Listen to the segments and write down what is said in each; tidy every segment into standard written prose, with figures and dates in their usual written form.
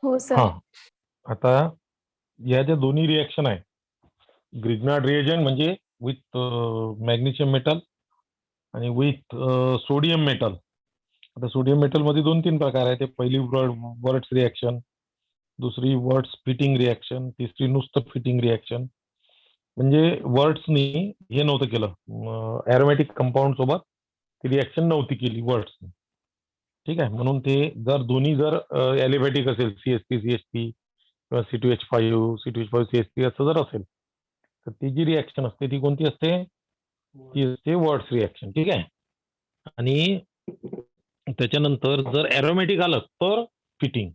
हो हा, सर. आता या ज्या दोन्ही रिएक्शन आहे, ग्रिग्नार्ड रिएजंट म्हणजे विथ मॅग्नेशियम मेटल आणि विथ सोडियम मेटल. आता सोडियम मेटल मध्ये 2-3 प्रकार आहेत. पहिली वर्ड्स रिएक्शन, दुसरी वर्ड्स फिटिंग रिएक्शन, तिसरी नुसतं फिटिंग रिएक्शन. म्हणजे वर्ड्सनी हे नव्हतं केलं, एरोमॅटिक कंपाऊंड सोबत ती रिएक्शन नव्हती केली वर्ड्सनी. ठीक आहे, म्हणून ते दोन्ही जर ॲलिफॅटिक असेल, CH3 CH3 किंवा C2H5 C2H5 CH3 असं जर असेल, तर ती जी रिएक्शन असते ती कोणती असते? ती असते वर्ड्स रिएक्शन. ठीक आहे. आणि त्याच्यानंतर जर एरोमॅटिक आलं तर फिटिंग.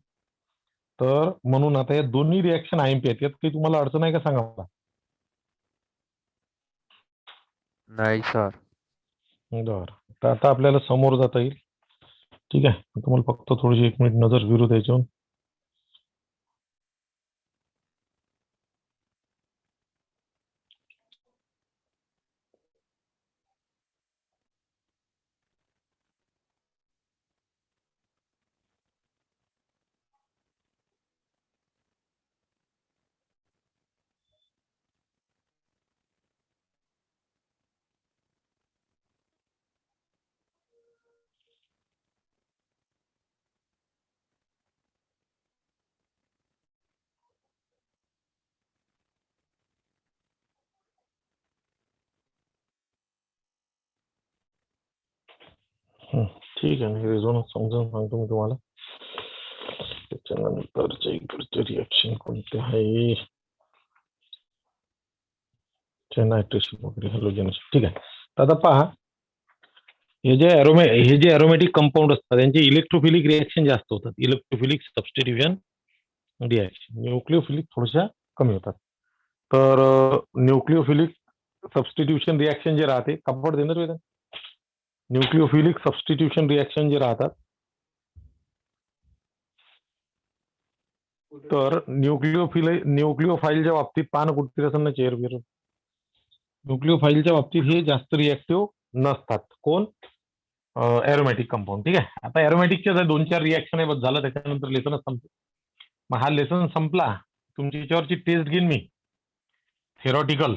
तर म्हणून आता या दोन्ही रिएक्शन IMP आहेत, यात काही तुम्हाला अडचण आहे का सांगा मला? नाही सर. बरं, तर आता आपल्याला समोर जाता येईल. ठीक आहे, तुम्हाला फक्त थोडीशी 1 मिनिट नजर फिरू द्यायची. ठीक आहे, मी रेझोनन्स समजून सांगतो मी तुम्हाला. त्याच्यानंतरच्या इकडचे रिएक्शन कोणते आहे? नायट्रेशन वगैरे, हॅलोजनस. ठीक आहे, तर आता पहा, हे जे एरोमॅटिक कंपाऊंड असतात त्यांचे इलेक्ट्रोफिलिक रिएक्शन जास्त होतात. इलेक्ट्रोफिलिक सबस्टिट्यूशन रिएक्शन, न्यूक्लिओफिलिक थोड्याशा कमी होतात. तर न्यूक्लिओफिलिक सबस्टिट्यूशन रिएक्शन जे राहते, कपड देणार वेळ, न्यूक्लिओफिलिक सबस्टिट्यूशन रिएक्शन जे राहतात, तर न्यूक्लिओफाईलच्या बाबतीत पान कुठे असेल ना चेअर बिर, न्यूक्लिओफाईलच्या बाबतीत हे जास्त रिएक्टिव्ह नसतात. कोण? एरोमॅटिक कंपाऊंड. ठीक आहे, आता एरोमॅटिकच्या 2-4 रिएक्शन आहे, बस झालं, त्याच्यानंतर लेसनच संपतो. मग हा लेसन संपला, तुमची याच्यावरची टेस्ट घेईन मी, थेरॉटिकल.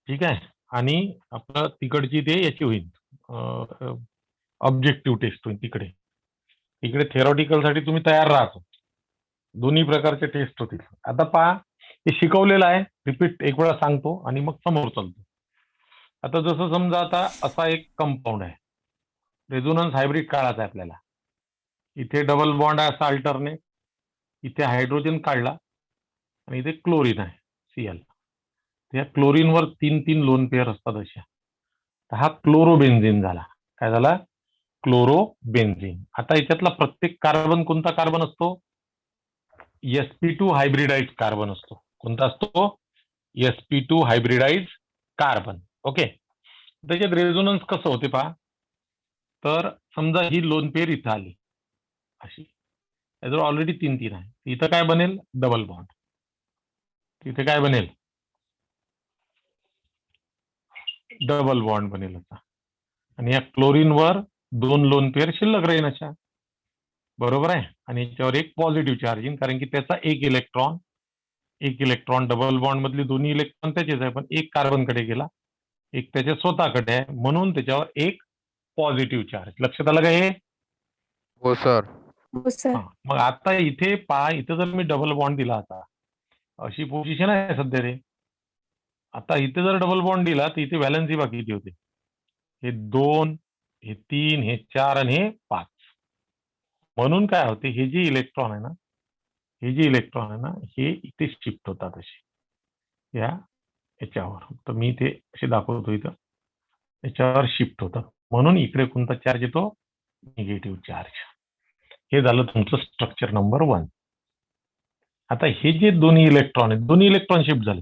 ठीक आहे, आणि आपलं तिकडची ते याची होईल, ऑब्जेक्टिव्ह टेस्ट होईल. तिकडे थेरॉटिकल साठी तुम्ही तयार राहतो. दोन्ही प्रकारचे टेस्ट होतील. आता पहा, हे शिकवलेलं आहे, रिपीट एक वेळा सांगतो आणि मग समोर चालतो. आता जसं समजा, आता असा एक कंपाऊंड आहे, रेझोनन्स हायब्रिड काढायचा आहे आपल्याला. इथे डबल बॉन्ड आहे असा अल्टरनेट, इथे हायड्रोजन काढला आणि इथे क्लोरीन आहे Cl. या क्लोरीनवर 3-3 लोन पेअर असतात अशा. तर हा क्लोरोबेन्झिन झाला. काय झाला? क्लोरोबेन्झिन. आता याच्यातला प्रत्येक कार्बन कोणता कार्बन असतो? sp2 हायब्रिडाइज कार्बन असतो. कोणता असतो? sp2 hybridize carbon. ओके, त्याच्यात रेझोनन्स कसं होते पहा. तर समजा ही लोन पेअर इथं आली अशी, याच्यावर ऑलरेडी 3-3 आहे, इथं काय बनेल? Double bond. तिथे काय बनेल? डबल बॉन्ड बनेल आता. आणि या क्लोरीनवर 2 लोन पेअर शिल्लक राहील अशा, बरोबर आहे. आणि याच्यावर एक पॉझिटिव्ह चार्जिंग, कारण की त्याचा एक इलेक्ट्रॉन डबल बॉन्ड मधले दोन्ही इलेक्ट्रॉन त्याचेच आहे, पण एक कार्बनकडे गेला, एक त्याच्या स्वतःकडे आहे, म्हणून त्याच्यावर एक पॉझिटिव्ह चार्ज. लक्षात आलं का हे? हो सर. हो सर. हा, मग आता इथे पहा, इथे जर मी डबल बॉन्ड दिला, आता अशी पोझिशन आहे सध्या रे. आता इथे जर डबल बॉन्ड दिला तर इथे व्हॅलन्सी बाकीची होते. हे 2, हे 3, हे 4 आणि हे 5. म्हणून काय होते, हे जे इलेक्ट्रॉन आहे ना, हे इथे शिफ्ट होतात असे याच्यावर. तर मी ते असे दाखवतो, इथं याच्यावर शिफ्ट होतात. म्हणून इकडे कोणता चार्ज येतो? Negative charge. हे झालं तुमचं स्ट्रक्चर नंबर 1. आता हे जे दोन्ही इलेक्ट्रॉन आहेत, दोन्ही इलेक्ट्रॉन शिफ्ट झाले,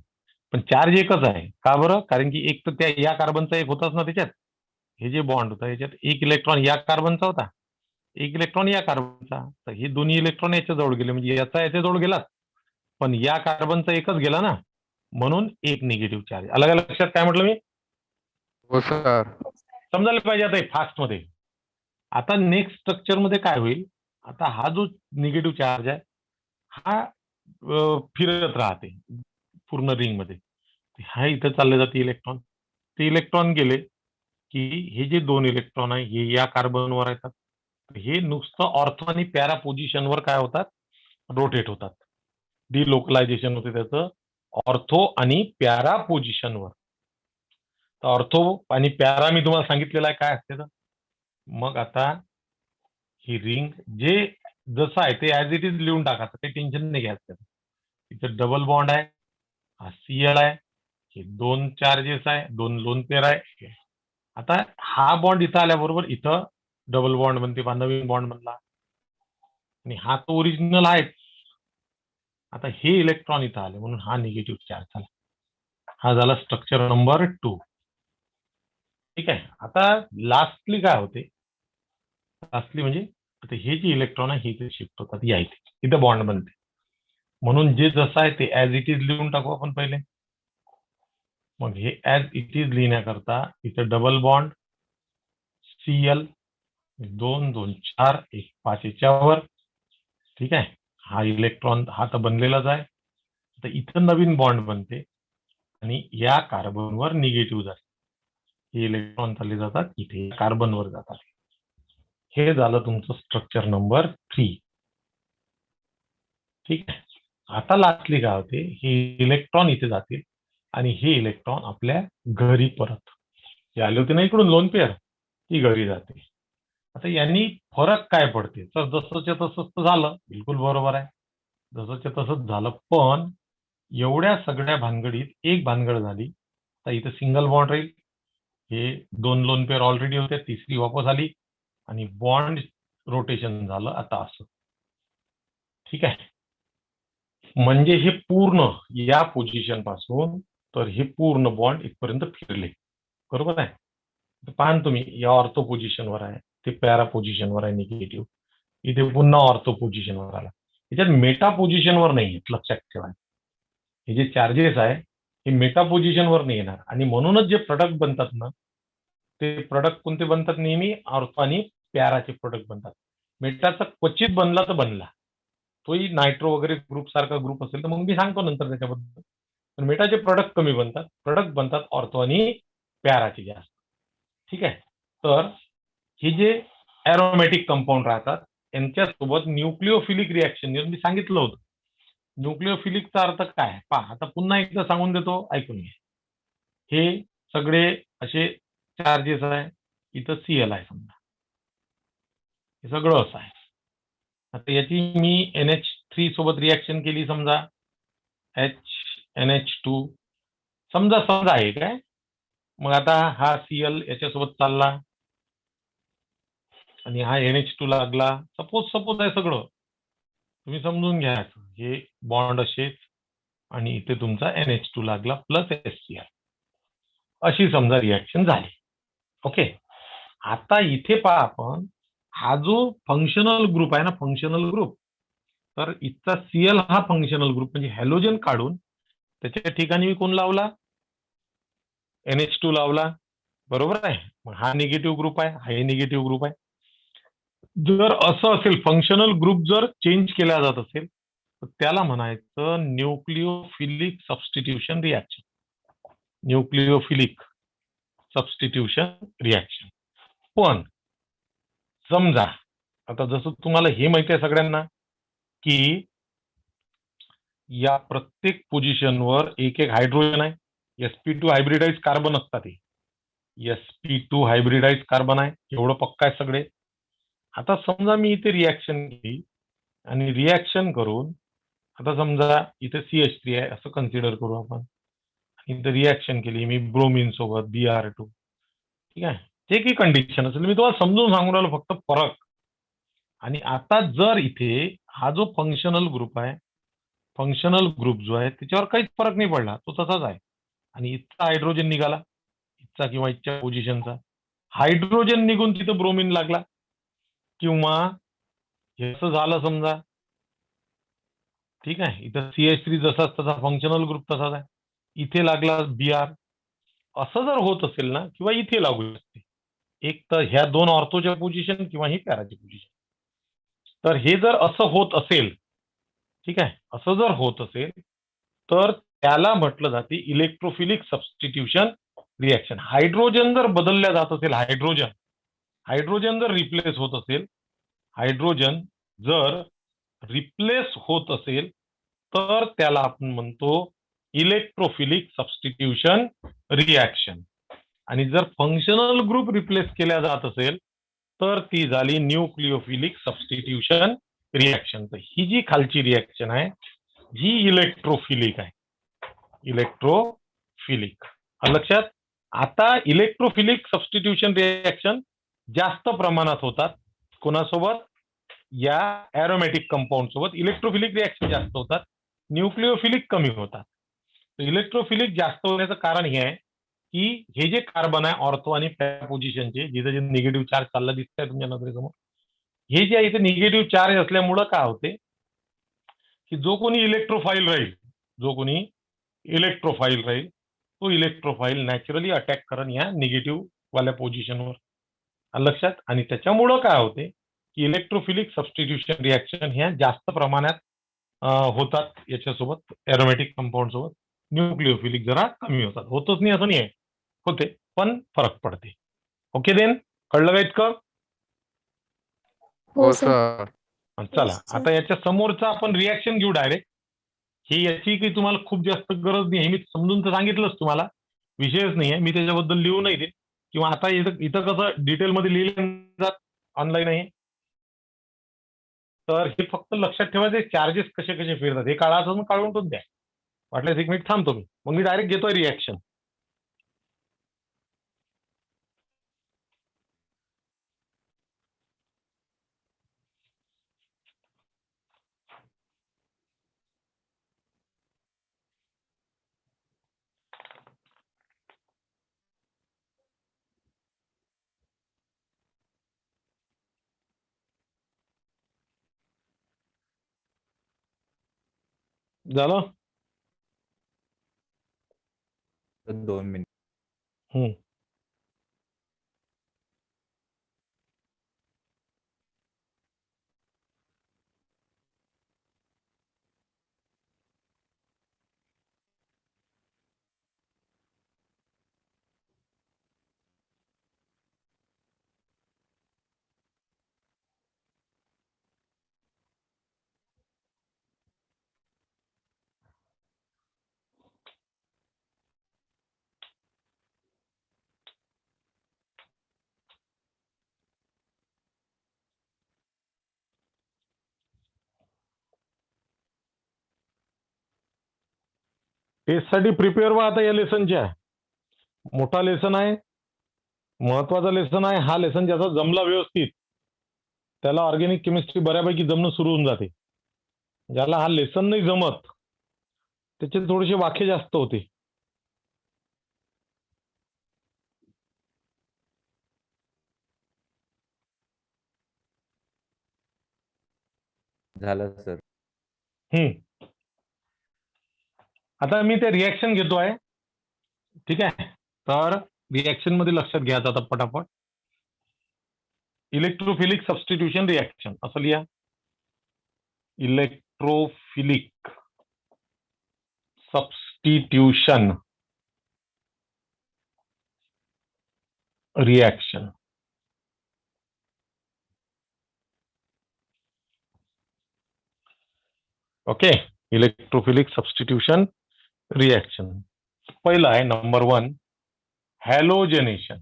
पण चार्ज एकच आहे. का बरं? कारण की एक तर त्या या कार्बनचा एक होताच ना त्याच्यात. हे जे बॉन्ड होता याच्यात एक इलेक्ट्रॉन या कार्बनचा होता, एक इलेक्ट्रॉन या कार्बनचा. तर हे दोन्ही इलेक्ट्रॉन याच्या जवळ गेले, म्हणजे याचा याच्या जवळ गेला, पण या कार्बनचा एकच गेला ना, म्हणून एक निगेटिव्ह चार्ज. अलग लक्षात काय म्हटलं मी? हो सर. समजायला पाहिजे आता फास्ट मध्ये. आता नेक्स्ट स्ट्रक्चर मध्ये काय होईल? आता हा जो निगेटिव्ह चार्ज आहे हा फिरत राहते पूर्ण रिंगमध्ये. हा इथं चालले जाते इलेक्ट्रॉन. ते इलेक्ट्रॉन गेले की हे जे 2 इलेक्ट्रॉन आहे हे या कार्बनवर येतात. हे नुसतं ऑर्थो आणि पॅरा पोझिशनवर काय होतात? रोटेट होतात. डिलोकलायझेशन होते त्याचं ऑर्थो आणि पॅरा पोझिशनवर. तर ऑर्थो आणि पॅरा मी तुम्हाला सांगितलेलं आहे काय असते तर. मग आता ही रिंग जे जसं आहे ते ऍज इट इज लिहून टाकायचं, काही टेन्शन नाही घ्यायचं. इथं डबल बॉन्ड आहे, हा सीएल आहे, हे 2 चार्जेस आहे, 2 लोन पेअर आहे. आता हा बॉन्ड इथं आल्याबरोबर इथं डबल बॉन्ड बनते, नवीन बॉन्ड बनला आणि हा तो ओरिजिनल आहे. आता हे इलेक्ट्रॉन इथं आले म्हणून हा निगेटिव्ह चार्ज झाला. हा झाला स्ट्रक्चर नंबर 2. ठीक आहे. आता लास्टली काय होते? लास्टली म्हणजे आता हे जे इलेक्ट्रॉन आहे हे इथे शिफ्ट होतात या इथे. इथं बॉन्ड बनते. म्हणून जे जसं आहे ते ऍज इट इज लिहून टाकू आपण पहिले. मग हे ऍज इट इज लिहिण्याकरता इथं डबल बॉन्ड सीएल 2 2 4 1 5 याच्यावर. ठीक आहे. हा इलेक्ट्रॉन हा तर बनलेलाच आहे. तर इथं नवीन बॉन्ड बनते आणि या कार्बनवर निगेटिव्ह जाते. हे इलेक्ट्रॉन चालले जातात इथे कार्बनवर जातात. हे झालं तुमचं स्ट्रक्चर नंबर 3. ठीक आहे. आता लास्टली काय होते? हे इलेक्ट्रॉन इथे जातील आणि हे इलेक्ट्रॉन आपल्या घरी परत जे आले होते ना इकडून लोन पेअर, ती घरी जाते. आता यांनी फरक काय पडते? तर जसंच्या तसंच तर झालं, बिलकुल बरोबर आहे. जसंच्या तसंच झालं, पण एवढ्या सगळ्या भानगडीत एक भानगड झाली. तर इथं सिंगल बॉन्ड राहील. हे 2 लोन पेअर ऑलरेडी होते, तिसरी वापस आली आणि बॉन्ड रोटेशन झालं आता असं. ठीक आहे. म्हणजे हे पूर्ण या पोझिशन पासून तर हे पूर्ण बॉन्ड इथपर्यंत फिरले. बरोबर आहे. तर पहा ना तुम्ही या ऑर्थो पोझिशनवर आहे, ते पॅरा पोझिशनवर आहे निगेटिव्ह. इथे पुन्हा ऑर्थो पोझिशनवर आला. याच्यात मेटा पोझिशनवर नाही लक्षात ठेवा. हे जे चार्जेस आहे हे मेटा पोझिशनवर नाही येणार आणि म्हणूनच जे प्रोडक्ट बनतात ना ते प्रोडक्ट कोणते बनतात? नेहमी ऑर्थो आणि पॅराचे प्रोडक्ट बनतात. मेटाचा क्वचित बनला तर बनला. तोही नायट्रो वगैरे ग्रुप सारखा ग्रुप असेल तर मग मी सांगतो नंतर त्याच्याबद्दल. पण मेटाचे प्रोडक्ट कमी बनतात. प्रोडक्ट बनतात ऑर्थो आणि पॅराचे जास्त. ठीक आहे. तर हे जे एरोमॅटिक कंपाऊंड राहतात यांच्यासोबत न्यूक्लिओफिलिक रिॲक्शन मी सांगितलं होतं. न्यूक्लिओफिलिकचा अर्थ काय? पहा आता पुन्हा एकदा सांगून देतो, ऐकून घ्या. हे सगळे असे चार्जेस आहे. इथं सीएल आहे समजा. हे सगळं असं आहे. आता याची मी NH3 सोबत रिॲक्शन केली समजा NH2 समजा आहे काय. मग आता हा सीएल याच्यासोबत चालला आणि हा NH2 लागला. सपोज आहे सगळं. तुम्ही समजून घ्या. हे बॉन्ड असेच आणि इथे तुमचा NH2 लागला प्लस HCl. अशी समजा रिॲक्शन झाली. ओके. आता इथे पहा आपण हा जो फंक्शनल ग्रुप आहे ना, फंक्शनल ग्रुप, तर इथचा सीएल हा फंक्शनल ग्रुप म्हणजे हॅलोजन काढून त्याच्या ठिकाणी मी कोण लावला? NH2 लावला. बरोबर आहे. मग हा निगेटिव्ह ग्रुप आहे, हा निगेटिव्ह ग्रुप आहे. जर असं असेल फंक्शनल ग्रुप जर चेंज केला जात असेल तर त्याला म्हणायचं nucleophilic substitution reaction. Nucleophilic substitution reaction. पण समजा आता जसं तुम्हाला हे माहिती आहे सगळ्यांना की या प्रत्येक पोझिशनवर एक एक हायड्रोजन आहे. sp2 हायब्रिडाइज कार्बन असतात. हे sp2 हायब्रिडाइज कार्बन आहे. एवढं पक्का आहे सगळे. आता समजा मी इथे रिॲक्शन केली आणि रिॲक्शन करून आता समजा इथे CH3 आहे असं कन्सिडर करू आपण. इथे रिॲक्शन केली मी ब्रोमिन सोबत Br2. ठीक आहे. जे काही कंडिशन असेल मी तुम्हाला समजून सांगून राहिलो फक्त फरक. आणि आता जर इथे हा जो फंक्शनल ग्रुप आहे, फंक्शनल ग्रुप जो आहे त्याच्यावर काहीच फरक नाही पडला, तो तसाच आहे. आणि इथचा हायड्रोजन निघाला, इथचा किंवा इथच्या पोझिशनचा हायड्रोजन निघून तिथं ब्रोमिन लागला किंवा हे असं झालं समजा. ठीक आहे. इथं CH3 जसाच तसा फंक्शनल ग्रुप तसाच आहे. इथे लागला Br. असं जर होत असेल ना किंवा इथे लागू शकते. एक तर ह्या 2 ऑर्थोच्या पोझिशन किंवा ही पॅराची पोझिशन. तर हे जर असं होत असेल ठीक आहे. असं जर होत असेल तर त्याला म्हटलं जाते इलेक्ट्रोफिलिक सबस्टिट्यूशन रिॲक्शन. हायड्रोजन जर बदलल्या जात असेल, हायड्रोजन जर रिप्लेस होत असेल, हायड्रोजन जर रिप्लेस होत असेल तर त्याला आपण म्हणतो इलेक्ट्रोफिलिक सबस्टिट्यूशन रिॲक्शन. आणि जर फंक्शनल ग्रुप रिप्लेस केल्या जात असेल तर ती झाली न्यूक्लिओफिलिक सबस्टिट्यूशन रिॲक्शन. तर ही जी खालची रिॲक्शन आहे ही इलेक्ट्रोफिलिक आहे. इलेक्ट्रोफिलिक लक्षात. आता इलेक्ट्रोफिलिक सबस्टिट्यूशन रिॲक्शन जास्त प्रमाणात होतात कोणासोबत? या एरोमॅटिक कंपाऊंड सोबत इलेक्ट्रोफिलिक रिॲक्शन जास्त होतात, न्यूक्लिओफिलिक कमी होतात. इलेक्ट्रोफिलिक जास्त होण्याचं कारण हे आहे की हे जे कार्बन आहे ऑर्थो आणि पोझिशनचे, जिथे जे निगेटिव्ह चार्ज चालला दिसतंय तुमच्या नजरेसमोर, हे जे आहे इथे निगेटिव्ह चार्ज असल्यामुळं काय होते की जो कोणी इलेक्ट्रोफाईल राहील तो इलेक्ट्रोफाईल नॅचरली अटॅक करण या निगेटिव्ह वाल्या पोझिशनवर. लक्षात. आणि त्याच्यामुळं काय होते की इलेक्ट्रोफिलिक सबस्टिट्यूशन रिॲक्शन ह्या जास्त प्रमाणात होतात याच्यासोबत, एरोमॅटिक कंपाऊंड सोबत. न्यूक्लिओफिलिक जरा कमी होतात. होतच नाही असं नाही आहे, होते पण फरक पडते. ओके देन, कळलं का इतकं? हो सर. चला आता याच्या समोरचा आपण रिॲक्शन घेऊ डायरेक्ट. ही याची की तुम्हाला खूप जास्त गरज नाही, मी समजून तर सांगितलंच तुम्हाला, विषयच नाही आहे. मी त्याच्याबद्दल लिहू नाही देत किंवा आता इथं इथं कसं डिटेलमध्ये लिहिलं ऑनलाईन आहे. तर हे फक्त लक्षात ठेवायचे चार्जेस कसे कसे फिरतात हे काढायचं, काढून पण द्या. वाटल्यास 1 मिनिट थांबतो मी, मग मी डायरेक्ट घेतोय रिॲक्शन. झालं? 2 मिनिट. हम्म. टेस्टसाठी प्रिपेअर व्हा आता या लेसनच्या. मोठा लेसन आहे, महत्वाचा लेसन आहे. हा लेसन ज्याचा जमला व्यवस्थित त्याला ऑर्गॅनिक केमिस्ट्री बऱ्यापैकी जमणं सुरू होऊन जाते. ज्याला हा लेसन नाही जमत त्याचे थोडेसे वाखे जास्त होते. झालं सर. आता मी ते रिॲक्शन घेतो आहे. ठीक आहे. तर रिॲक्शन मध्ये लक्षात घ्यायचं आता पटापट. इलेक्ट्रोफिलिक सबस्टिट्यूशन रिॲक्शन असं लिहा. Electrophilic substitution reaction. Okay. Electrophilic substitution reaction. पहिलं आहे नंबर 1 हॅलोजनेशन.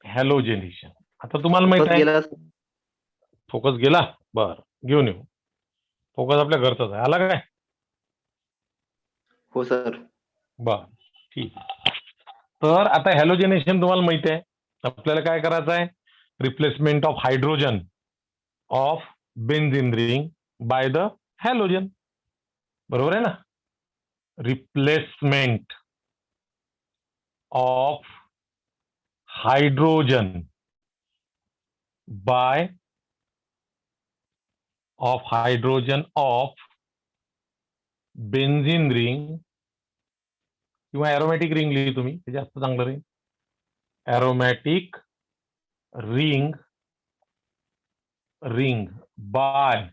हॅलोजनेशन. आता तुम्हाला माहित आहे फोकस गेला. बर, घेऊन येऊ. फोकस आपल्या घरचाच आहे. आला काय? हो सर. बर, ठीक. तर आता हॅलोजनेशन तुम्हाला माहिती आहे. आपल्याला काय करायचं आहे? Replacement of hydrogen of benzene ring by the halogen. बरोबर आहे ना? Replacement of hydrogen by of benzene ring किंवा एरोमॅटिक रिंग लिही तुम्ही, ते जास्त चांगलं राहील. Aromatic ring ring by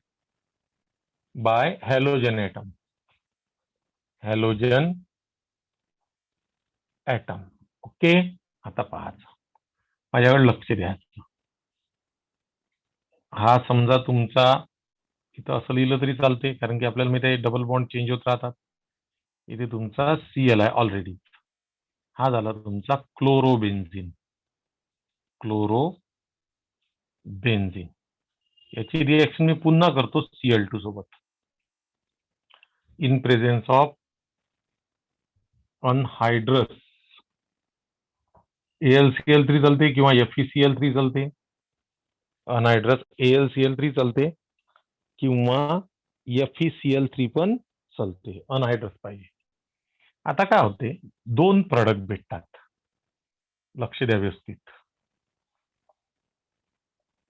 halogen atom. Halogen atom. Okay, आता पाहायचं, माझ्याकडे लक्ष द्यायचं. हा समजा तुमचा इथं असं लिहिलं तरी चालते, कारण की आपल्याला माहिती आहे डबल बॉन्ड चेंज होत राहतात. इथे तुमचा Cl आहे ऑलरेडी. हा झाला तुमचा क्लोरोबेन्झिन. क्लोरोबेन्झिन याची रिएक्शन मी पुन्हा करतो Cl2 सोबत. इन प्रेझेन्स ऑफ अनहायड्रस AlCl3 चालते किंवा FeCl3 चालते. अनहायड्रस AlCl3 चालते किंवा FeCl3 पण चालते. अनहायड्रस पाहिजे. आता काय होते, दोन प्रोडक्ट भेटतात. लक्ष द्या व्यवस्थित.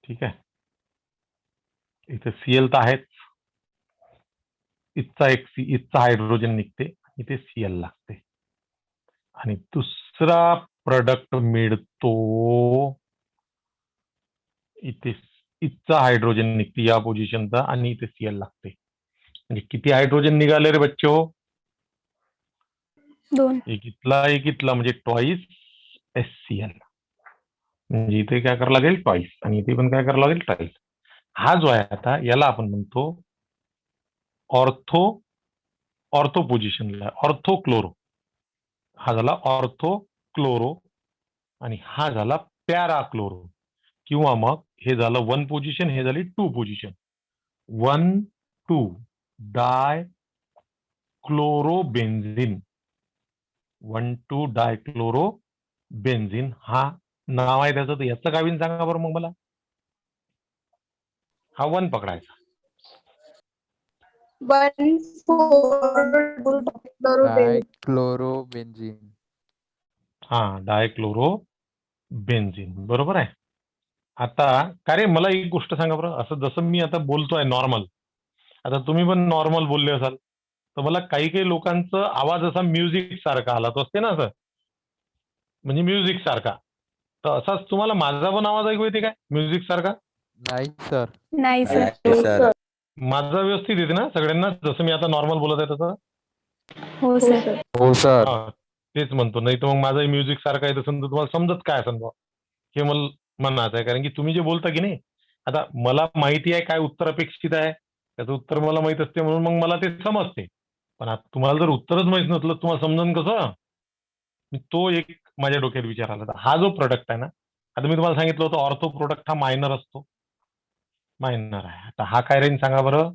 ठीक आहे, इथे Cl तर आहेच, इथचा हायड्रोजन निघते, इथे Cl लागते आणि दुसरा प्रोडक्ट मिळतो, इथे इथचा हायड्रोजन निघते या पोझिशनचा आणि इथे Cl लागते. म्हणजे किती हायड्रोजन निघाले रे बच्चो? 2. एक इथला म्हणजे ट्वाइस HCl. म्हणजे इथे काय करावं लागेल, ट्वाइस, आणि इथे पण काय करावं लागेल, ट्वाइस. हा जो आहे आता याला आपण म्हणतो ऑर्थो पोझिशनला, ऑर्थो क्लोरो. हा झाला ऑर्थो क्लोरो आणि हा झाला पॅरा क्लोरो, किंवा मग हे झालं 1 पोझिशन, हे झाली 2 पोझिशन. 1,2 डाय क्लोरोबेन्झिन. 1,2 डाय क्लोरोबेन्झिन हा नाव आहे त्याचं. तर याचं काय होईल सांगा बरं मग मला. हा 1 पकडायचा. 1,4 डायक्लोरोबेन्झिन. हा, डायक्लोरोबेन्झिन बरोबर आहे. आता का रे, मला एक गोष्ट सांगा बरं, असं जसं मी आता बोलतोय नॉर्मल, आता तुम्ही पण नॉर्मल बोलले असाल, तर मला काही काही लोकांचा आवाज असा म्युझिक सारखा आला तो असते ना, असं म्हणजे म्युझिक सारखा. तर असाच तुम्हाला माझा पण आवाज ऐकू येते काय म्युझिक सारखा? नाही सर. नाही सर. सर. माझा व्यवस्थित येते ना सगळ्यांना, जसं मी आता नॉर्मल बोलत आहे तसं? हो सर. हो सर. हा, तेच म्हणतो. नाही तर मग माझा म्युझिक सारखा आहे तसं तुम्हाला समजत काय समजा, हे मला म्हणायचं आहे. कारण की तुम्ही जे बोलता की नाही, आता मला माहिती आहे काय उत्तर अपेक्षित आहे, त्याचं उत्तर मला माहित असते, म्हणून मग मला ते समजते. पण आता तुम्हाला जर उत्तरच माहित नसलं, तुम्हाला समजून कसं? तो एक माझ्या डोक्यात विचार आला. हा जो प्रोडक्ट आहे ना, आता मी तुम्हाला सांगितलं होतं ऑर्थो प्रोडक्ट हा मायनर असतो, मायनर आहे. आता हा काय रेंज सांगा बरं?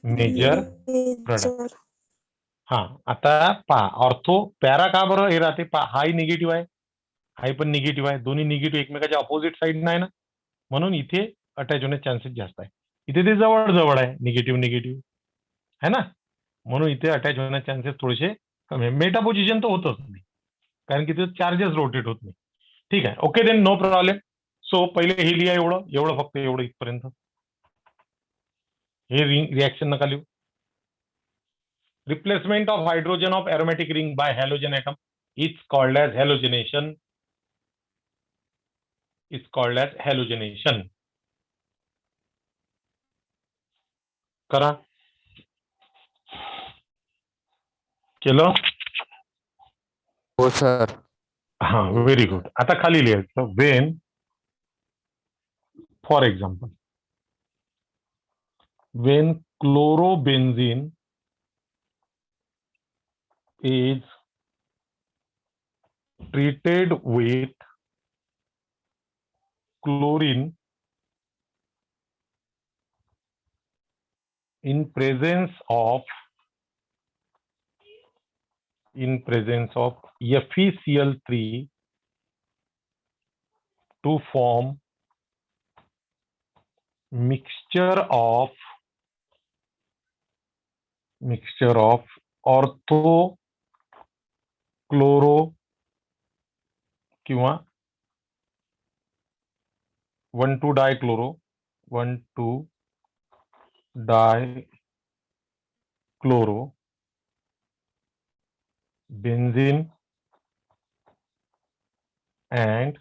Major product. हा, आता पहा, ऑर्थो पॅरा का बरं हे राहते, पहा हाही निगेटिव्ह आहे, हाही पण निगेटिव्ह आहे, दोन्ही निगेटिव्ह एकमेकाच्या अपोजिट साईड नाही ना, म्हणून इथे अटॅच होण्याचे चान्सेस जास्त आहे. इथे ते जवळ जवळ आहे, निगेटिव्ह है ना, म्हणून इथे अटॅच होण्याचे चान्सेस थोडेसे कमी आहे. मेटा पोझिशन तर होतच नाही, कारण की ते चार्जेस रोटेट होत नाही. ठीक आहे, okay then, no problem. So पहिले हे लिहा, एवढं फक्त एवढं इथपर्यंत. हे रिएक्शन नका लिहू. Replacement of hydrogen of aromatic ring by halogen atom is called as halogenation. करा, केलं? हो सर. हा, व्हेरी गुड. आता खाली लिहायचं, when, for example, when chlorobenzene is treated with chlorine in presence of FeCl3 to form mixture of ortho chloro किंवा 1,2 dichloro, 1,2 dichloro benzene and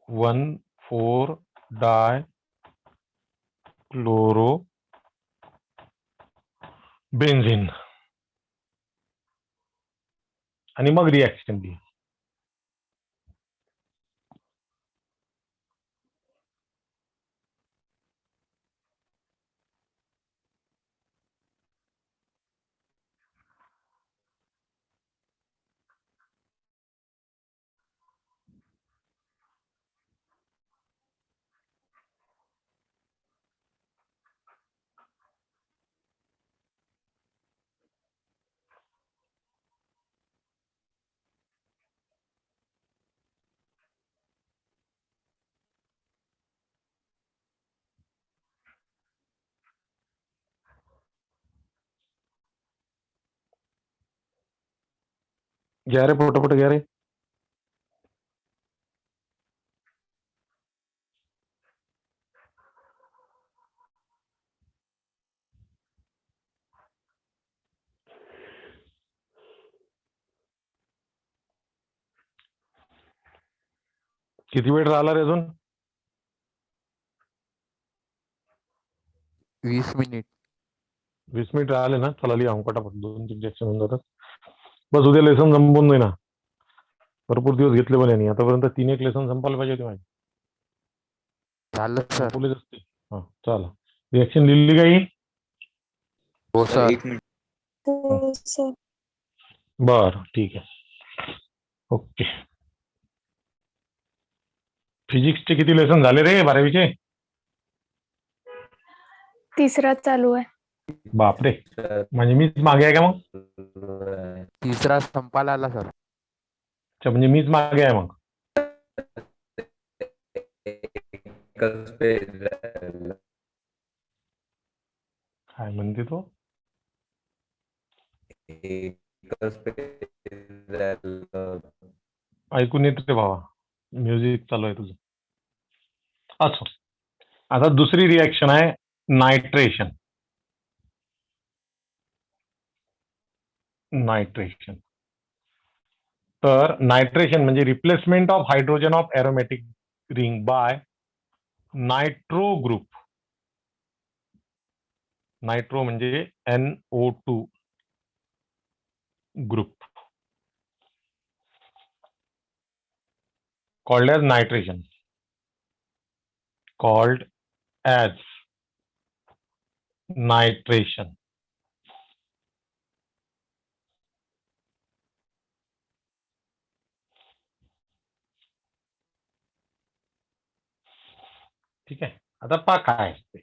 1,4 dichloro benzene आणि मग रिॲक्शन लिहा. घ्या रे पटपट घ्या रे. किती वेळ राहिला रे अजून? 20 मिनिट. 20 मिनिट राहिले ना. चला लिहा पटापट, 2-3 रिॲक्शन होऊन जातात. बस उद्या लेसन संपून जाईल ना. भरपूर दिवस घेतले पण यांनी आतापर्यंत 3-1 लेसन संपायला पाहिजे होते माझे. झालं सर. संपवलेच असते. हा चला रिॲक्शन लिहिली काही? हो सर. एक मिनिट. हो सर. बर ठीक आहे. ओके. फिजिक्सचे किती लेसन झाले रे 12वीचे? तिसरा चालू आहे. बापरे, म्हणजे मीच मागे आहे का मग? तिसरा संपायला आला सर. अच्छा, म्हणजे मीच मागे आहे मग. एकच पेज राहिलं. काय म्हणते तो? एकच पेज राहिलं. ऐकून येत रे भावा, म्युझिक चालू आहे तुझं. अच्छा, आता दुसरी रिॲक्शन आहे नायट्रेशन. नायट्रेशन तर नायट्रेशन म्हणजे replacement of hydrogen of aromatic ring by nitro group. Nitro म्हणजे NO2 group called as nitration. Called as nitration. ठीक आहे. आता पहा काय असते.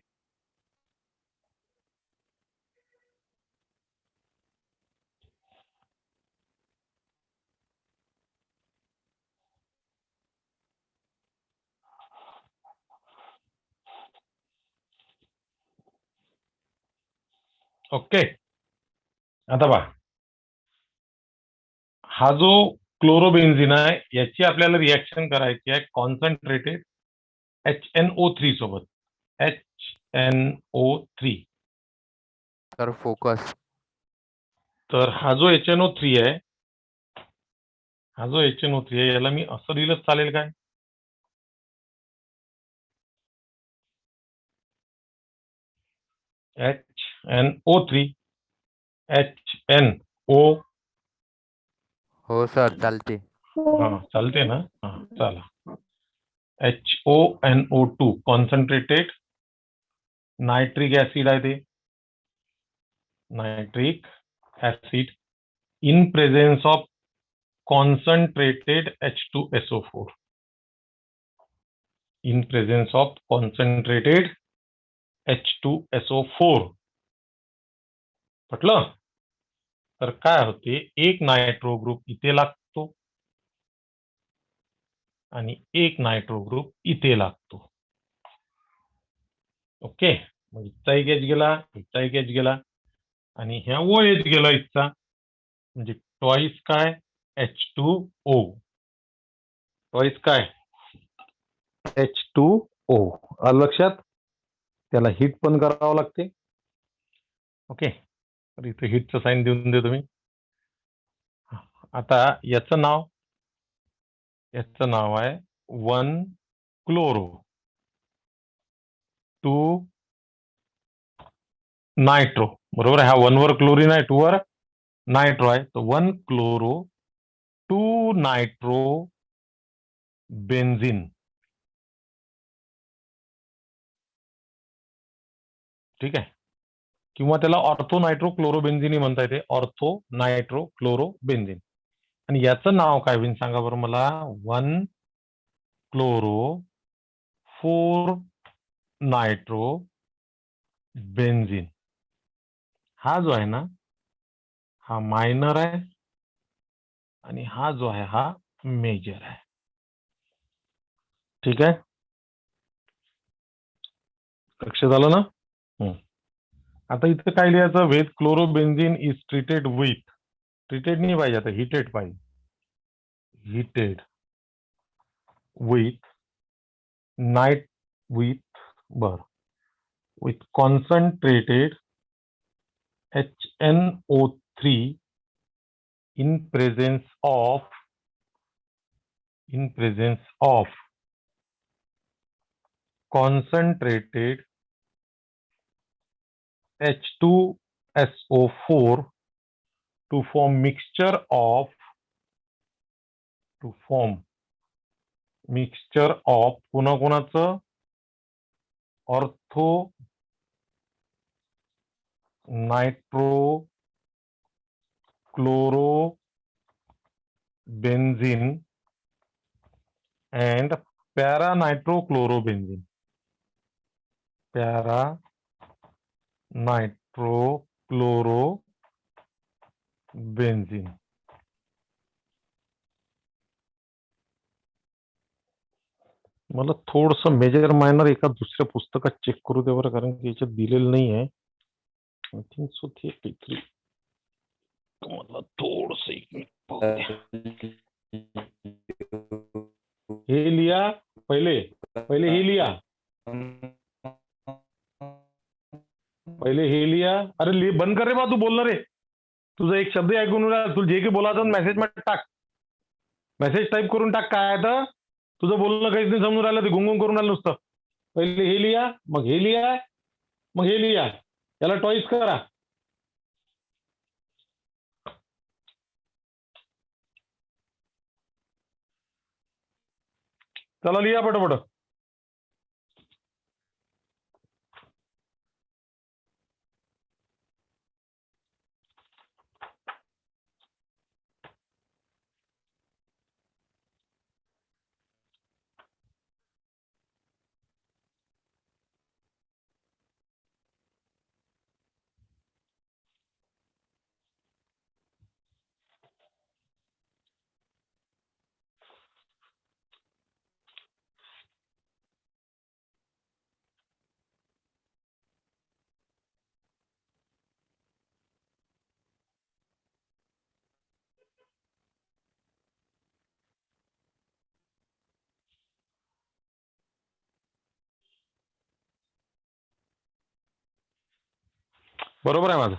ओके, आता पहा, हा जो क्लोरोबेन्झिन आहे याची आपल्याला रिॲक्शन करायची आहे कॉन्सन्ट्रेटेड HNO3 सोबत. HNO3. Sir focus. तर हा जो HNO3 आहे, याला मी असं लिहिलं चालेल काय? HNO3 HNO. हो सर चालते. हा चालते ना. हा चला, HONO2 कॉन्सन्ट्रेटेड नायट्रिक ऍसिड आहे ते. Nitric acid in presence of concentrated H2SO4. In presence of concentrated H2SO4. पटलं? तर काय होते, एक नायट्रो ग्रुप इथे लागतो आणि एक नायट्रो ग्रुप इथे लागतो. ओके, मग इथचा एक एच गेला, इथचा एक एच गेला आणि ह्या ओ एच गेला इथचा, म्हणजे ट्वाइस काय H2O. ट्वाइस काय H2O. आलं लक्षात? त्याला हिट पण करावं लागते. ओके, तर इथे हिटचं साईन देऊन देतो मी. आता याचं नाव आहे 1 क्लोरो 2 नायट्रो, बरोबर आहे. हा 1 वर क्लोरीन आहे, 2 वर नायट्रो आहे. तर 1 क्लोरो 2 नायट्रो बेन्झिन. ठीक आहे, किंवा त्याला ऑर्थो नायट्रो क्लोरोबेन्झिन म्हणता येते. Ortho nitro chlorobenzene. आणि याचं नाव काय होईल सांगा बरं मला. 1 क्लोरो 4 नायट्रो बेन्झिन. हा जो आहे ना, हा मायनर आहे आणि हा जो आहे हा मेजर आहे. ठीक आहे, लक्ष झालं ना. आता इथे काय लिहायचं. With chlorobenzene is treated with, treated नाही पाहिजे, आता हिटेड पाहिजे. Heated with night with concentrated HNO3 in presence of concentrated H2SO4 to form mixture of कोणाकोणाचं. Ortho nitro chloro benzene and para nitrochlorobenzene. Para nitrochlorobenzene. मला थोडस major minor एका दुसऱ्या पुस्तकात चेक करू दे बरं, कारण की याच्यात दिलेलं नाही आहे. आय थिंक सो ते मला थोडस हे लिहा पहिले हे लिहा. पहिले हे लिहा. अरे बंद कर रे बा, तू बोलणार रे. तुझा एक शब्द ऐकून राहिला. तुला जे काही बोलायचं मेसेज मध्ये टाक, मेसेज टाईप करून टाक. काय आहे तर तुझं बोलणं काहीच नाही समजून राहिलं, ते गुंगुम करून राहिलं नुसतं. पहिले हे लिहा, मग हे लिहा, मग हे लिहा. याला टॉईस करा. चला लिहा पटपट. बरोबर आहे माझं.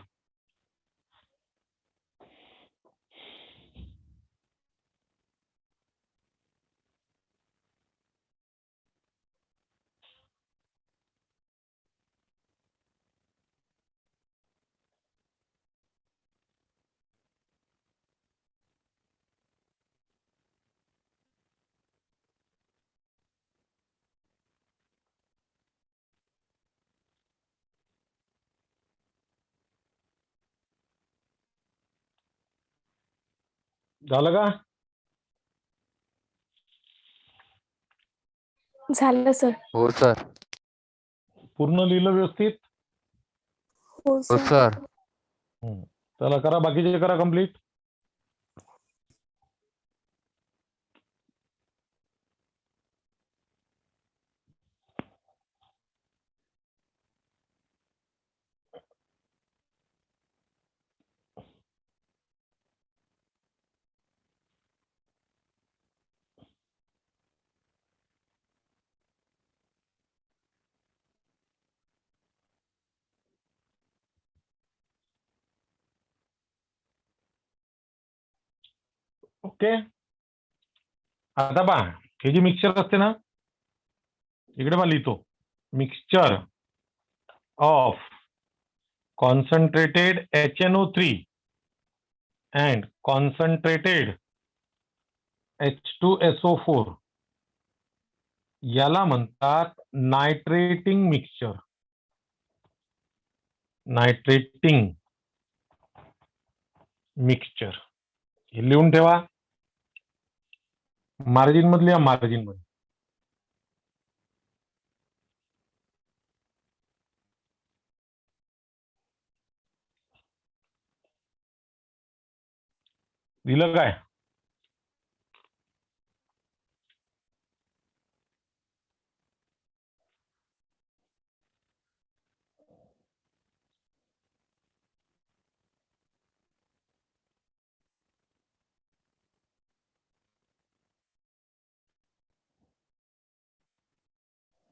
झालं का. झालं सर. हो सर. पूर्ण लिहिलं व्यवस्थित. हो हो सर. सर. चला करा, बाकीचे करा कंप्लीट. ओके. आता पहा, हे जी मिक्सचर असते ना, इकडे मला लिहितो. Mixture of concentrated HNO3 and concentrated H2SO4 याला म्हणतात नायट्रेटिंग मिक्सचर. नायट्रेटिंग मिक्सचर हे लिहून ठेवा. मार्जिन मध्ये या, मार्जिन मध्ये. दिलं काय?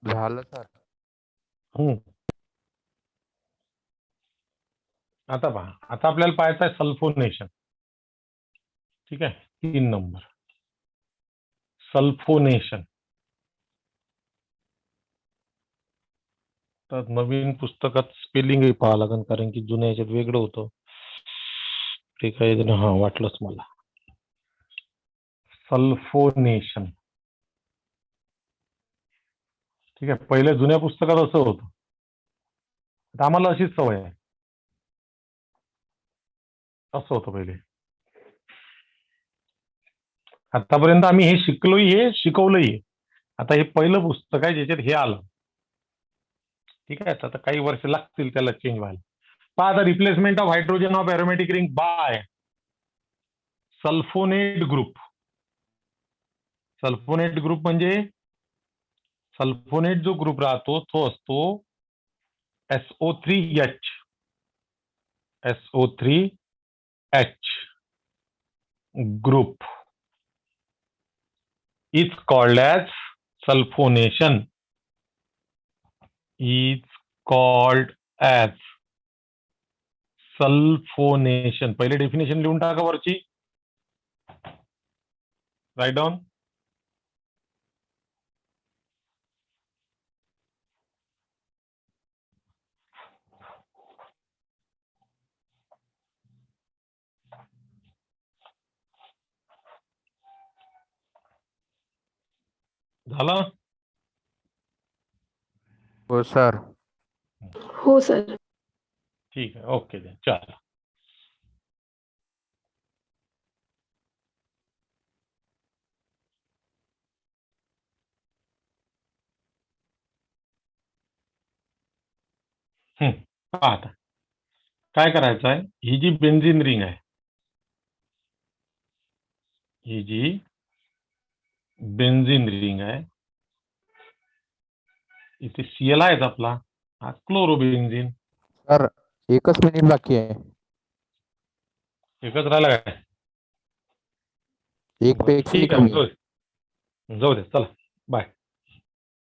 झालं सर. आता पहा, आता आपल्याला पाहायचं आहे सल्फोनेशन. ठीक आहे, 3 नंबर सल्फोनेशन. तर नवीन पुस्तकात स्पेलिंगही पाहावं लागेल, कारण की जुन्या याच्यात वेगळं होतं. ते काही हा वाटलंच मला. सल्फोनेशन. ठीक आहे, पहिल्या जुन्या पुस्तकात असं होतं. आता आम्हाला अशीच सवय आहे. असं होतं पहिले. आतापर्यंत आम्ही हे शिकलोही, हे शिकवलंही. आता हे पहिलं पुस्तक आहे ज्याच्यात हे आलं. ठीक आहे, आता काही वर्ष लागतील त्याला चेंज व्हायला. पहा आता, replacement of hydrogen of aromatic ring by sulphonate group. Sulphonate group म्हणजे सल्फोनेट जो ग्रुप राहतो तो असतो SO3H. SO3H group is called as sulfonation. Is called as sulfonation. पहिले डेफिनेशन लिहून टाका वरची. Write down. झालं? हो सर. हो सर. ठीक आहे, ओके दे. चला. पहा आता काय करायचं आहे. ही जी बेन्झीन रिंग आहे, ही जी बेन्झीन रिंग आहे, इथे Cl आहे आपला, हा क्लोरोबेन्झीन. सर एकच मिनिट बाकी आहे. एकच राहिला काय? एक पेक्षा ठीक आहे, जाऊ दे. चला, बाय.